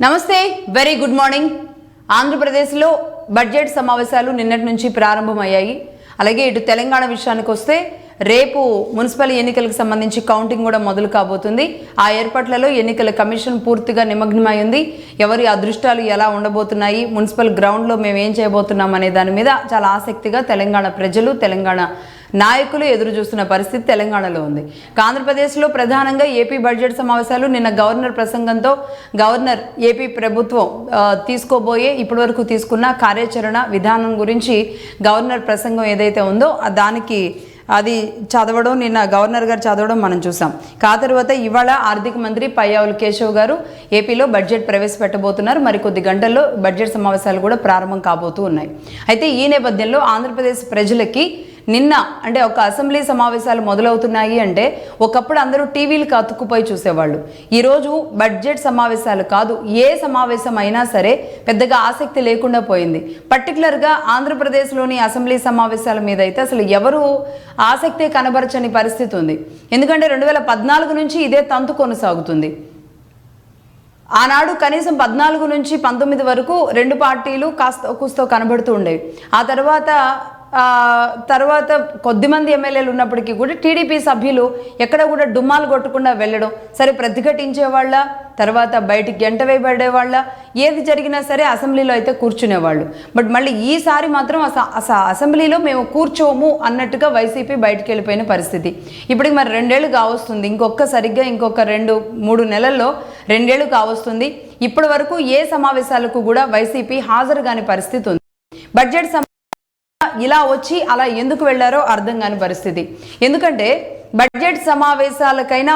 నమస్తే, very good morning. ఆంధ్రప్రదేశ్లో budget సమావేశాలు నిన్నటి నుంచి ప్రారంభమయ్యాయి. అలాగే ఇటు తెలంగాణ విషయానికి వస్తే రేపు మున్సిపల్ ఎన్నికలకు సంబంధించి కౌంటింగ్ కూడా మొదలు కాబోతుంది. ఆ ఏర్పాట్లలో ఎన్నికల కమిషన్ పూర్తిగా నిమగ్నమైంది. ఎవరి అదృష్టాలు ఎలా ఉండబోతున్నాయి, మున్సిపల్ గ్రౌండ్లో మేము ఏం చేయబోతున్నాం అనే దాని మీద చాలా ఆసక్తిగా తెలంగాణ ప్రజలు, తెలంగాణ నాయకులు ఎదురు చూస్తున్న పరిస్థితి తెలంగాణలో ఉంది. ఆంధ్రప్రదేశ్లో ప్రధానంగా ఏపీ బడ్జెట్ సమావేశాలు నిన్న గవర్నర్ ప్రసంగంతో గవర్నర్ ఏపీ ప్రభుత్వం తీసుకోబోయే ఇప్పటివరకు తీసుకున్న కార్యాచరణ విధానం గురించి గవర్నర్ ప్రసంగం ఏదైతే ఉందో దానికి అది చదవడం, నిన్న గవర్నర్ గారు చదవడం మనం చూసాం. ఆ తర్వాత ఇవాళ ఆర్థిక మంత్రి పయ్యావుల కేశవ్ గారు ఏపీలో బడ్జెట్ ప్రవేశపెట్టబోతున్నారు. మరికొద్ది గంటల్లో బడ్జెట్ సమావేశాలు కూడా ప్రారంభం కాబోతూ ఉన్నాయి. అయితే ఈ నేపథ్యంలో ఆంధ్రప్రదేశ్ ప్రజలకి నిన్న అంటే ఒక అసెంబ్లీ సమావేశాలు మొదలవుతున్నాయి అంటే ఒకప్పుడు అందరూ టీవీలకు అతుక్కుపోయి చూసేవాళ్ళు. ఈరోజు బడ్జెట్ సమావేశాలు కాదు, ఏ సమావేశం అయినా సరే పెద్దగా ఆసక్తి లేకుండా పోయింది. పర్టికులర్గా ఆంధ్రప్రదేశ్లోని అసెంబ్లీ సమావేశాల మీద అయితే అసలు ఎవరు ఆసక్తి కనబరచని పరిస్థితి ఉంది. ఎందుకంటే 2014 నుంచి ఇదే తంతు కొనసాగుతుంది. ఆనాడు కనీసం 14 నుంచి 19 వరకు రెండు పార్టీలు కాస్త కూస్తో కనబడుతూ ఉండేవి. ఆ తర్వాత కొద్దిమంది ఎమ్మెల్యేలు ఉన్నప్పటికీ కూడా టీడీపీ సభ్యులు ఎక్కడ కూడా డుమ్మాలు కొట్టకుండా వెళ్ళడం, సరే ప్రతిఘటించేవాళ్ళ, తర్వాత బయటికి గంట వేయబడేవాళ్ళ, ఏది జరిగినా సరే అసెంబ్లీలో అయితే కూర్చునేవాళ్ళు. బట్ మళ్ళీ ఈసారి మాత్రం అసెంబ్లీలో మేము కూర్చోము అన్నట్టుగా వైసీపీ బయటికి వెళ్ళిపోయిన పరిస్థితి. ఇప్పటికి మరి 2 ఏళ్ళు కావస్తుంది. సరిగ్గా ఇంకొక 2-3 నెలల్లో 2 ఏళ్ళు కావస్తుంది. ఇప్పటి వరకు ఏ సమావేశాలకు కూడా వైసీపీ హాజరు కాని పరిస్థితి ఉంది. బడ్జెట్ ఇలా వచ్చి అలా ఎందుకు వెళ్లారో అర్థం కాని పరిస్థితి. ఎందుకంటే బడ్జెట్ సమావేశాలకైనా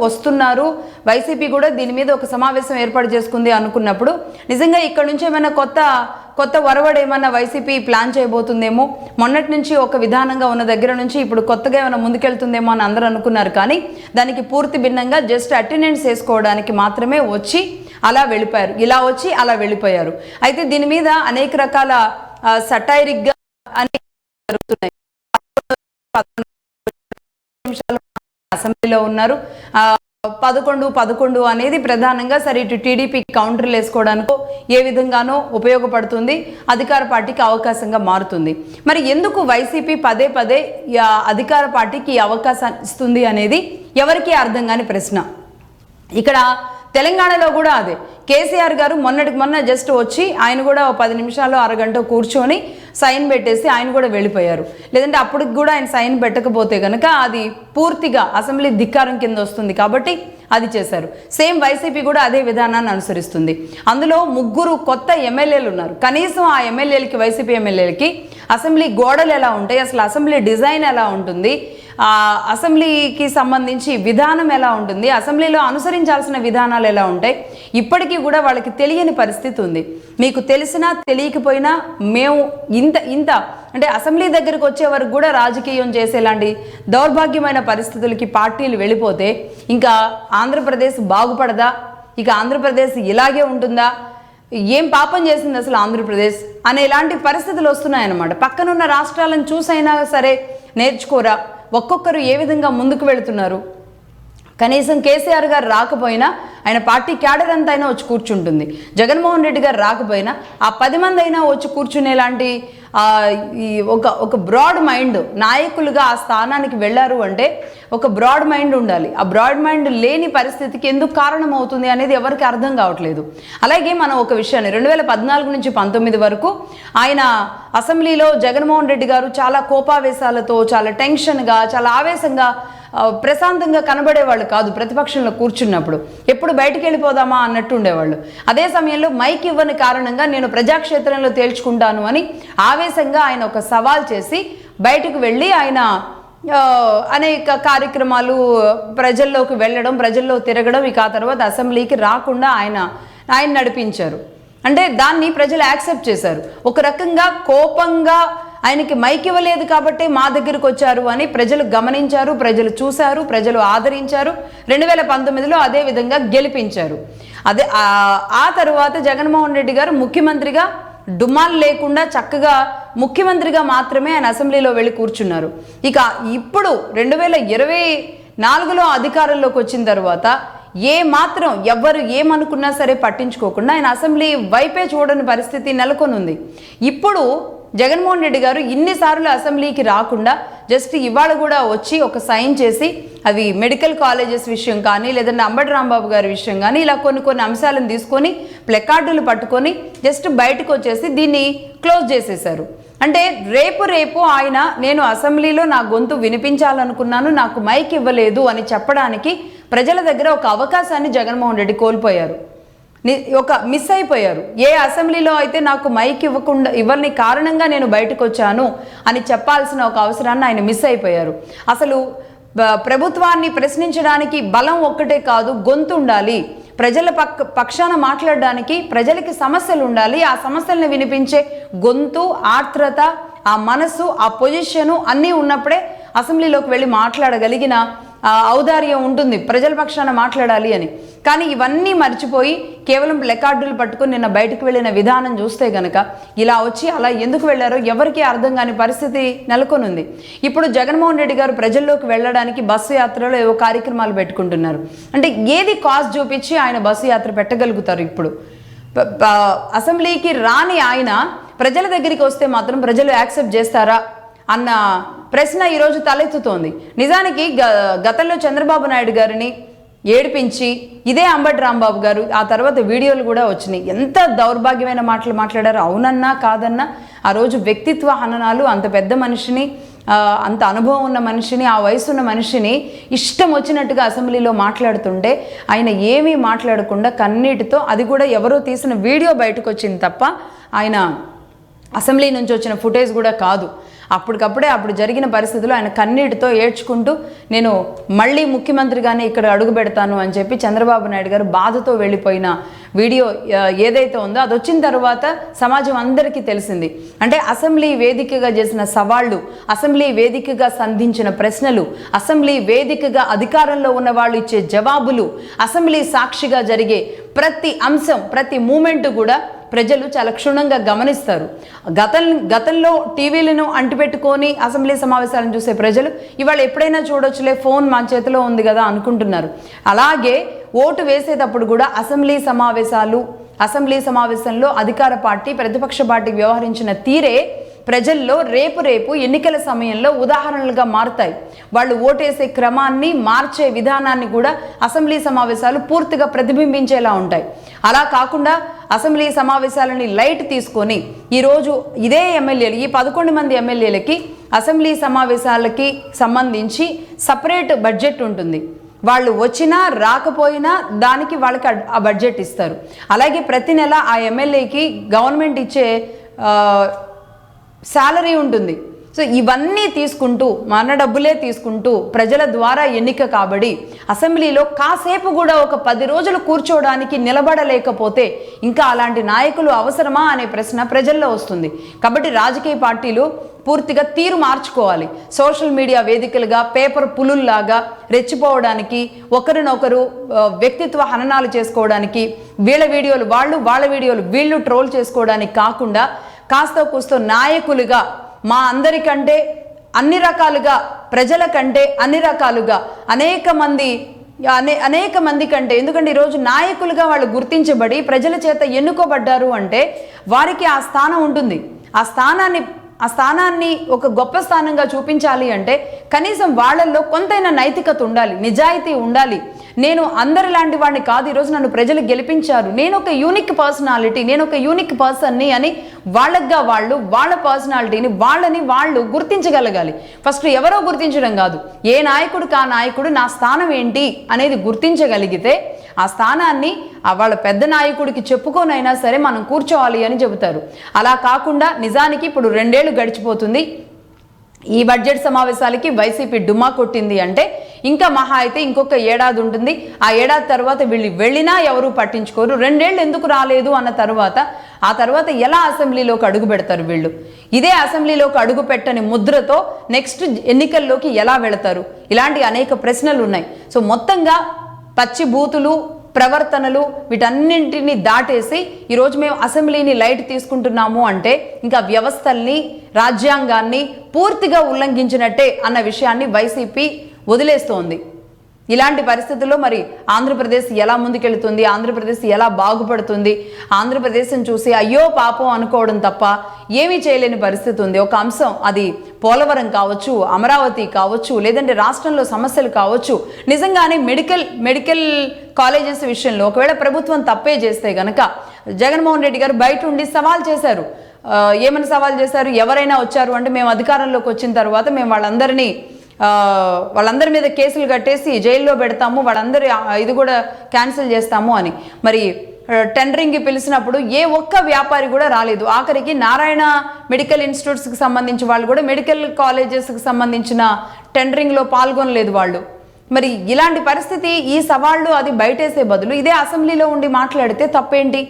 వస్తున్నారు. వైసీపీ కూడా దీని మీద ఒక సమావేశం ఏర్పాటు చేసుకుంది అనుకున్నప్పుడు నిజంగా ఇక్కడ నుంచి ఏమైనా కొత్త వరవడు ఏమన్నా వైసీపీ ప్లాన్ చేయబోతుందేమో, మొన్నటి నుంచి ఒక విధానంగా ఉన్న దగ్గర నుంచి ఇప్పుడు కొత్తగా ఏమైనా ముందుకెళ్తుందేమో అని అందరూ అనుకున్నారు. కానీ దానికి పూర్తి భిన్నంగా జస్ట్ అటెండెన్స్ వేసుకోవడానికి మాత్రమే వచ్చి అలా వెళ్ళిపోయారు. ఇలా వచ్చి అలా వెళ్ళిపోయారు. అయితే దీని మీద అనేక రకాల సటైరిక్గా అనేక జరుగుతున్నాయి. అసెంబ్లీలో ఉన్నారు. 11 అనేది ప్రధానంగా సరే ఇటు టీడీపీ కౌంటర్లు వేసుకోవడానికో ఏ విధంగానో ఉపయోగపడుతుంది, అధికార పార్టీకి అవకాశంగా మారుతుంది. మరి ఎందుకు వైసీపీ పదే అధికార పార్టీకి ఈ అవకాశాన్ని ఇస్తుంది అనేది ఎవరికీ అర్థం కాని ప్రశ్న. ఇక్కడ తెలంగాణలో కూడా అదే. కేసీఆర్ గారు మొన్న జస్ట్ వచ్చి ఆయన కూడా 10 నిమిషాలు అరగంట కూర్చొని సైన్ పెట్టేసి ఆయన కూడా వెళ్ళిపోయారు. లేదంటే అప్పటికి కూడా ఆయన సైన్ పెట్టకపోతే కనుక అది పూర్తిగా అసెంబ్లీ ధిక్కారం కింద వస్తుంది కాబట్టి అది చేశారు. సేమ్ వైసీపీ కూడా అదే విధానాన్ని అనుసరిస్తుంది. అందులో 3 కొత్త ఎమ్మెల్యేలు ఉన్నారు. కనీసం ఆ ఎమ్మెల్యేలకి, వైసీపీ ఎమ్మెల్యేలకి అసెంబ్లీ గోడలు ఎలా ఉంటాయి, అసలు అసెంబ్లీ డిజైన్ ఎలా ఉంటుంది, అసెంబ్లీకి సంబంధించి విధానం ఎలా ఉంటుంది, అసెంబ్లీలో అనుసరించాల్సిన విధానాలు ఎలా ఉంటాయి, ఇప్పటికీ కూడా వాళ్ళకి తెలియని పరిస్థితి ఉంది. మీకు తెలిసినా తెలియకపోయినా మేము ఇంత అంటే అసెంబ్లీ దగ్గరకు వచ్చే వరకు కూడా రాజకీయం చేసేలాంటి దౌర్భాగ్యమైన పరిస్థితులకి పార్టీలు వెళ్ళిపోతే ఇంకా ఆంధ్రప్రదేశ్ బాగుపడదా, ఇక ఆంధ్రప్రదేశ్ ఇలాగే ఉంటుందా, ఏం పాపం చేసింది అసలు ఆంధ్రప్రదేశ్ అనేలాంటి పరిస్థితులు వస్తున్నాయన్నమాట. పక్కనున్న రాష్ట్రాలను చూసైనా సరే నేర్చుకోరా, ఒక్కొక్కరు ఏ విధంగా ముందుకు వెళుతున్నారు. కనీసం కేసీఆర్ గారు రాకపోయినా ఆయన పార్టీ క్యాడర్ అంతా అయినా వచ్చి కూర్చుంటుంది. జగన్మోహన్ రెడ్డి గారు రాకపోయినా ఆ 10 మంది అయినా వచ్చి కూర్చునేలాంటి ఒక బ్రాడ్ మైండ్ నాయకులుగా ఆ స్థానానికి వెళ్ళారు అంటే ఒక బ్రాడ్ మైండ్ ఉండాలి. ఆ బ్రాడ్ మైండ్ లేని పరిస్థితికి ఎందుకు కారణం అవుతుంది అనేది ఎవరికి అర్థం కావట్లేదు. అలాగే మనం ఒక విషయాన్ని 2014 నుంచి 19 వరకు ఆయన అసెంబ్లీలో జగన్మోహన్ రెడ్డి గారు చాలా కోపావేశాలతో, చాలా టెన్షన్గా, చాలా ఆవేశంగా, ప్రశాంతంగా కనబడేవాళ్ళు కాదు. ప్రతిపక్షంలో కూర్చున్నప్పుడు ఎప్పుడు బయటికి వెళ్ళిపోదామా అన్నట్టు ఉండేవాళ్ళు. అదే సమయంలో మైక్ ఇవ్వని కారణంగా నేను ప్రజాక్షేత్రంలో తేల్చుకుంటాను అని ఆవేశంగా ఆయన ఒక సవాల్ చేసి బయటకు వెళ్ళి ఆయన అనేక కార్యక్రమాలు ప్రజల్లోకి వెళ్ళడం, ప్రజల్లో తిరగడం, ఇక ఆ తర్వాత అసెంబ్లీకి రాకుండా ఆయన నడిపించారు. అంటే దాన్ని ప్రజలు యాక్సెప్ట్ చేశారు. ఒక రకంగా కోపంగా ఆయనకి మైక్ ఇవ్వలేదు కాబట్టి మా దగ్గరకు వచ్చారు అని ప్రజలు గమనించారు, ప్రజలు చూశారు, ప్రజలు ఆదరించారు. 2019లో అదే విధంగా గెలిపించారు. ఆ తర్వాత జగన్మోహన్ రెడ్డి గారు ముఖ్యమంత్రిగా డుమ్మాలు లేకుండా చక్కగా ముఖ్యమంత్రిగా మాత్రమే ఆయన అసెంబ్లీలో వెళ్ళి కూర్చున్నారు. ఇక ఇప్పుడు 2024లో అధికారంలోకి వచ్చిన తర్వాత ఏ మాత్రం ఎవ్వరు ఏమనుకున్నా సరే పట్టించుకోకుండా ఆయన అసెంబ్లీ వైపే చూడని పరిస్థితి నెలకొనుంది. ఇప్పుడు జగన్మోహన్ రెడ్డి గారు ఇన్నిసార్లు అసెంబ్లీకి రాకుండా జస్ట్ ఇవాళ కూడా వచ్చి ఒక సైన్ చేసి అవి మెడికల్ కాలేజెస్ విషయం కానీ లేదంటే అంబటి రాంబాబు గారి విషయం కానీ ఇలా కొన్ని అంశాలను తీసుకొని ప్లెకార్డులు పట్టుకొని జస్ట్ బయటకు వచ్చేసి దీన్ని క్లోజ్ చేసేశారు. అంటే రేపు ఆయన నేను అసెంబ్లీలో నా గొంతు వినిపించాలనుకున్నాను, నాకు మైక్ ఇవ్వలేదు అని చెప్పడానికి ప్రజల దగ్గర ఒక అవకాశాన్ని జగన్మోహన్ రెడ్డి కోల్పోయారు, మిస్ అయిపోయారు. ఏ అసెంబ్లీలో అయితే నాకు మైక్ ఇవ్వని కారణంగా నేను బయటకు వచ్చాను అని చెప్పాల్సిన ఒక అవసరాన్ని ఆయన మిస్ అయిపోయారు. అసలు ప్రభుత్వాన్ని ప్రశ్నించడానికి బలం ఒక్కటే కాదు, గొంతు ఉండాలి. ప్రజల పక్షాన మాట్లాడడానికి ప్రజలకి సమస్యలు ఉండాలి. ఆ సమస్యలను వినిపించే గొంతు, ఆర్ద్రత, ఆ మనసు, ఆ పొజిషను అన్నీ ఉన్నప్పుడే అసెంబ్లీలోకి వెళ్ళి మాట్లాడగలిగిన ఔదార్యం ఉంటుంది ప్రజల పక్షాన మాట్లాడాలి అని. కానీ ఇవన్నీ మర్చిపోయి కేవలం ప్లెకార్డులు పట్టుకుని నిన్న బయటకు వెళ్ళిన విధానం చూస్తే గనక ఇలా వచ్చి అలా ఎందుకు వెళ్ళారో ఎవరికీ అర్థం కాని పరిస్థితి నెలకొనుంది. ఇప్పుడు జగన్మోహన్ రెడ్డి గారు ప్రజల్లోకి వెళ్ళడానికి బస్సు యాత్రలో ఏవో కార్యక్రమాలు పెట్టుకుంటున్నారు. అంటే ఏది కాస్ట్ చూపించి ఆయన బస్సు యాత్ర పెట్టగలుగుతారు? ఇప్పుడు అసెంబ్లీకి రాని ఆయన ప్రజల దగ్గరికి వస్తే మాత్రం ప్రజలు యాక్సెప్ట్ చేస్తారా అన్న ప్రశ్న ఈరోజు తలెత్తుతోంది. నిజానికి గతంలో చంద్రబాబు నాయుడు గారిని ఏడిపించి ఇదే అంబటి రాంబాబు గారు ఆ తర్వాత వీడియోలు కూడా వచ్చినాయి. ఎంత దౌర్భాగ్యమైన మాటలు మాట్లాడారు. అవునన్నా కాదన్నా ఆ రోజు వ్యక్తిత్వ హననాలు, అంత పెద్ద మనిషిని, అంత అనుభవం ఉన్న మనిషిని, ఆ వయసు ఉన్న మనిషిని ఇష్టం వచ్చినట్టుగా అసెంబ్లీలో మాట్లాడుతుంటే ఆయన ఏమీ మాట్లాడకుండా కన్నీటితో, అది కూడా ఎవరో తీసిన వీడియో బయటకు వచ్చింది తప్ప ఆయన అసెంబ్లీ నుంచి వచ్చిన ఫుటేజ్ కూడా కాదు. అప్పటికప్పుడే అప్పుడు జరిగిన పరిస్థితుల్లో ఆయన కన్నీటితో ఏడ్చుకుంటూ నేను మళ్ళీ ముఖ్యమంత్రిగానే ఇక్కడ అడుగు పెడతాను అని చెప్పి చంద్రబాబు నాయుడు గారు బాధతో వెళ్ళిపోయిన వీడియో ఏదైతే ఉందో అది వచ్చిన తర్వాత సమాజం అందరికీ తెలిసింది. అంటే అసెంబ్లీ వేదికగా చేసిన సవాళ్లు, అసెంబ్లీ వేదికగా సంధించిన ప్రశ్నలు, అసెంబ్లీ వేదికగా అధికారంలో ఉన్న వాళ్ళు ఇచ్చే జవాబులు, అసెంబ్లీ సాక్షిగా జరిగే ప్రతి అంశం, ప్రతి మూమెంట్ కూడా ప్రజలు చాలా క్షుణ్ణంగా గమనిస్తారు. గతంలో టీవీలను అంటిపెట్టుకొని అసెంబ్లీ సమావేశాలను చూసే ప్రజలు ఇవాళ ఎప్పుడైనా చూడొచ్చులే, ఫోన్ మా చేతిలో ఉంది కదా అనుకుంటున్నారు. అలాగే ఓటు వేసేటప్పుడు కూడా అసెంబ్లీ సమావేశంలో అధికార పార్టీ ప్రతిపక్ష పార్టీ వ్యవహరించిన తీరే ప్రజల్లో రేపు ఎన్నికల సమయంలో ఉదాహరణలుగా మారుతాయి. వాళ్ళు ఓటేసే క్రమాన్ని మార్చే విధానాన్ని కూడా అసెంబ్లీ సమావేశాలు పూర్తిగా ప్రతిబింబించేలా ఉంటాయి. అలా కాకుండా అసెంబ్లీ సమావేశాలని లైట్ తీసుకొని ఈరోజు ఇదే ఎమ్మెల్యేలు, ఈ 11 మంది ఎమ్మెల్యేలకి అసెంబ్లీ సమావేశాలకి సంబంధించి సపరేట్ బడ్జెట్ ఉంటుంది. వాళ్ళు వచ్చినా రాకపోయినా దానికి వాళ్ళకి ఆ బడ్జెట్ ఇస్తారు. అలాగే ప్రతి నెల ఆ ఎమ్మెల్యేకి గవర్నమెంట్ ఇచ్చే శాలరీ ఉంటుంది. సో ఇవన్నీ తీసుకుంటూ, మన డబ్బులే తీసుకుంటూ ప్రజల ద్వారా ఎన్నిక కాబడి అసెంబ్లీలో కాసేపు కూడా ఒక 10 రోజులు కూర్చోవడానికి నిలబడలేకపోతే ఇంకా అలాంటి నాయకులు అవసరమా అనే ప్రశ్న ప్రజల్లో వస్తుంది. కాబట్టి రాజకీయ పార్టీలు పూర్తిగా తీరు మార్చుకోవాలి. సోషల్ మీడియా వేదికలుగా పేపర్ పులుల్లాగా రెచ్చిపోవడానికి, ఒకరినొకరు వ్యక్తిత్వ హననాలు చేసుకోవడానికి, వీళ్ళ వీడియోలు వాళ్ళు, వాళ్ళ వీడియోలు వీళ్ళు ట్రోల్ చేసుకోవడానికి కాకుండా కాస్త కూస్తో నాయకులుగా మా అందరికంటే అన్ని రకాలుగా, ప్రజల కంటే అన్ని రకాలుగా అనేక మంది కంటే, ఎందుకంటే ఈరోజు నాయకులుగా వాళ్ళు గుర్తించబడి ప్రజల చేత ఎన్నుకోబడ్డారు అంటే వారికి ఆ స్థానం ఉంటుంది. ఆ స్థానాన్ని ఒక గొప్ప స్థానంగా చూపించాలి అంటే కనీసం వాళ్ళల్లో కొంతైనా నైతికత ఉండాలి, నిజాయితీ ఉండాలి. నేను అందరిలాంటి వాడిని కాదు, ఈరోజు నన్ను ప్రజలు గెలిపించారు, నేను ఒక యూనిక్ పర్సనాలిటీ, నేను ఒక యూనిక్ పర్సన్ని అని వాళ్ళగా వాళ్ళు, వాళ్ళ పర్సనాలిటీని వాళ్ళు గుర్తించగలగాలి. ఫస్ట్ ఎవరో గుర్తించడం కాదు, ఏ నాయకుడికి ఆ నాయకుడు నా స్థానం ఏంటి అనేది గుర్తించగలిగితే ఆ స్థానాన్ని వాళ్ళ పెద్ద నాయకుడికి చెప్పుకోనైనా సరే మనం కూర్చోవాలి అని చెబుతారు. అలా కాకుండా నిజానికి ఇప్పుడు 2 ఏళ్ళు గడిచిపోతుంది. ఈ బడ్జెట్ సమావేశాలకి వైసీపీ డుమ్మా కొట్టింది అంటే ఇంకా మహా అయితే ఇంకొక ఏడాది ఉంటుంది. ఆ ఏడాది తర్వాత వీళ్ళు వెళ్ళినా ఎవరు పట్టించుకోరు. 2 ఏళ్ళు ఎందుకు రాలేదు అన్న ఆ తర్వాత ఎలా అసెంబ్లీలోకి అడుగు పెడతారు వీళ్ళు? ఇదే అసెంబ్లీలోకి అడుగు పెట్టని ముద్రతో నెక్స్ట్ ఎన్నికల్లోకి ఎలా వెళతారు? ఇలాంటి అనేక ప్రశ్నలు ఉన్నాయి. సో మొత్తంగా పచ్చి బూతులు, ప్రవర్తనలు వీటన్నింటినీ దాటేసి ఈరోజు మేము అసెంబ్లీని లైట్ తీసుకుంటున్నాము అంటే ఇంకా వ్యవస్థల్ని, రాజ్యాంగాన్ని పూర్తిగా ఉల్లంఘించినట్టే అన్న విషయాన్ని వైసీపీ వదిలేస్తోంది. ఇలాంటి పరిస్థితుల్లో మరి ఆంధ్రప్రదేశ్ ఎలా ముందుకెళ్తుంది, ఆంధ్రప్రదేశ్ ఎలా బాగుపడుతుంది, ఆంధ్రప్రదేశ్ని చూసి అయ్యో పాపం అనుకోవడం తప్ప ఏమీ చేయలేని పరిస్థితి ఉంది. ఒక అంశం అది పోలవరం కావచ్చు, అమరావతి కావచ్చు, లేదంటే రాష్ట్రంలో సమస్యలు కావచ్చు. నిజంగానే మెడికల్ కాలేజెస్ విషయంలో ఒకవేళ ప్రభుత్వం తప్పే చేస్తే గనక జగన్మోహన్ రెడ్డి గారు బయట ఉండి సవాల్ చేశారు. ఏమని సవాల్ చేశారు? ఎవరైనా వచ్చారు అంటే మేము అధికారంలోకి వచ్చిన తర్వాత మేము వాళ్ళందరి మీద కేసులు కట్టేసి జైల్లో పెడతాము, వాళ్ళందరి ఇది కూడా క్యాన్సిల్ చేస్తాము అని. మరి టెండరింగ్కి పిలిచినప్పుడు ఏ ఒక్క వ్యాపారి కూడా రాలేదు. ఆఖరికి నారాయణ మెడికల్ ఇన్స్టిట్యూట్స్కి సంబంధించి వాళ్ళు కూడా మెడికల్ కాలేజెస్కి సంబంధించిన టెండరింగ్లో పాల్గొనలేదు వాళ్ళు. మరి ఇలాంటి పరిస్థితి, ఈ సవాళ్ళు అది బయటేసే బదులు ఇదే అసెంబ్లీలో ఉండి మాట్లాడితే తప్పేంటి?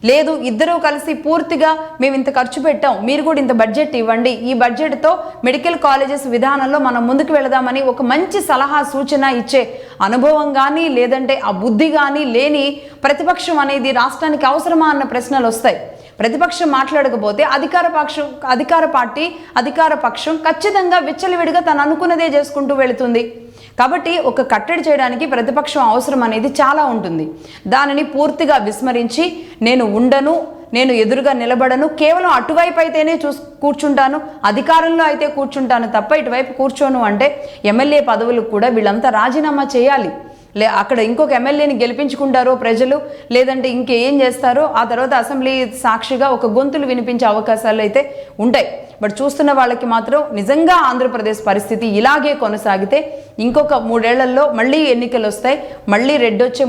లేదు, ఇద్దరూ కలిసి పూర్తిగా మేము ఇంత ఖర్చు పెట్టాం, మీరు కూడా ఇంత బడ్జెట్ ఇవ్వండి, ఈ బడ్జెట్తో మెడికల్ కాలేజెస్ విధానంలో మనం ముందుకు వెళదామని ఒక మంచి సలహా సూచన ఇచ్చే అనుభవం కానీ లేదంటే ఆ బుద్ధి కానీ లేని ప్రతిపక్షం అనేది రాష్ట్రానికి అవసరమా అన్న ప్రశ్నలు వస్తాయి. ప్రతిపక్షం మాట్లాడకపోతే అధికార పక్షం ఖచ్చితంగా విచ్చలవిడిగా తను అనుకున్నదే చేసుకుంటూ వెళుతుంది. కాబట్టి ఒక కట్టడి చేయడానికి ప్రతిపక్షం అవసరం అనేది చాలా ఉంటుంది. దానిని పూర్తిగా విస్మరించి నేను ఎదురుగా నిలబడను, కేవలం అటువైపు అయితేనే కూర్చుంటాను, అధికారంలో అయితే కూర్చుంటాను తప్ప ఇటువైపు కూర్చోను అంటే ఎమ్మెల్యే పదవులకు కూడా వీళ్ళంతా రాజీనామా చేయాలి. అక్కడ ఇంకొక ఎమ్మెల్యేని గెలిపించుకుంటారో ప్రజలు, లేదంటే ఇంకేం చేస్తారో ఆ తర్వాత అసెంబ్లీ సాక్షిగా ఒక గొంతులు వినిపించే అవకాశాలు అయితే ఉంటాయి. బట్ చూస్తున్న వాళ్ళకి మాత్రం నిజంగా ఆంధ్రప్రదేశ్ పరిస్థితి ఇలాగే కొనసాగితే ఇంకొక 3 ఏళ్లలో మళ్ళీ ఎన్నికలు వస్తాయి, మళ్ళీ రెడ్డొచ్చే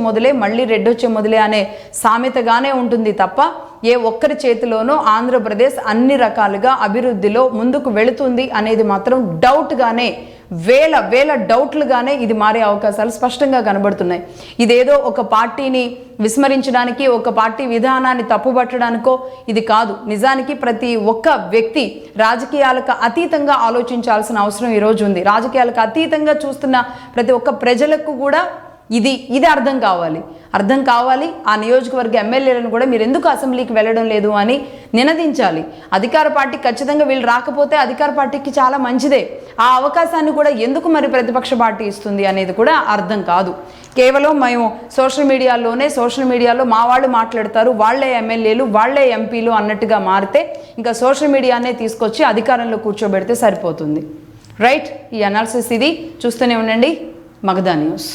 మొదలే అనే సామెతగానే ఉంటుంది తప్ప ఏ ఒక్కరి చేతిలోనో ఆంధ్రప్రదేశ్ అన్ని రకాలుగా అభివృద్ధిలో ముందుకు వెళుతుంది అనేది మాత్రం డౌట్గానే, వేల డౌట్లుగానే ఇది మారే అవకాశాలు స్పష్టంగా కనబడుతున్నాయి. ఇదేదో ఒక పార్టీని విస్మరించడానికి, ఒక పార్టీ విధానాన్ని తప్పుపట్టడానికో ఇది కాదు. నిజానికి ప్రతి ఒక్క వ్యక్తి రాజకీయాలకు అతీతంగా ఆలోచించాల్సిన అవసరం ఈరోజు ఉంది. రాజకీయాలకు అతీతంగా చూస్తున్న ప్రతి ఒక్క ప్రజలకు కూడా ఇది అర్థం కావాలి. ఆ నియోజకవర్గ ఎమ్మెల్యేలను కూడా మీరు ఎందుకు అసెంబ్లీకి వెళ్ళడం లేదు అని నినదించాలి. అధికార పార్టీ ఖచ్చితంగా వీళ్ళు రాకపోతే అధికార పార్టీకి చాలా మంచిదే. ఆ అవకాశాన్ని కూడా ఎందుకు మరి ప్రతిపక్ష పార్టీ ఇస్తుంది అనేది కూడా అర్థం కాదు. కేవలం మేము సోషల్ మీడియాలో మా వాళ్ళు మాట్లాడతారు, వాళ్లే ఎమ్మెల్యేలు, వాళ్లే ఎంపీలు అన్నట్టుగా మారితే ఇంకా సోషల్ మీడియానే తీసుకొచ్చి అధికారంలో కూర్చోబెడితే సరిపోతుంది. రైట్, ఈ అనాలిసిస్ ఇది. చూస్తూనే ఉండండి మగధా న్యూస్.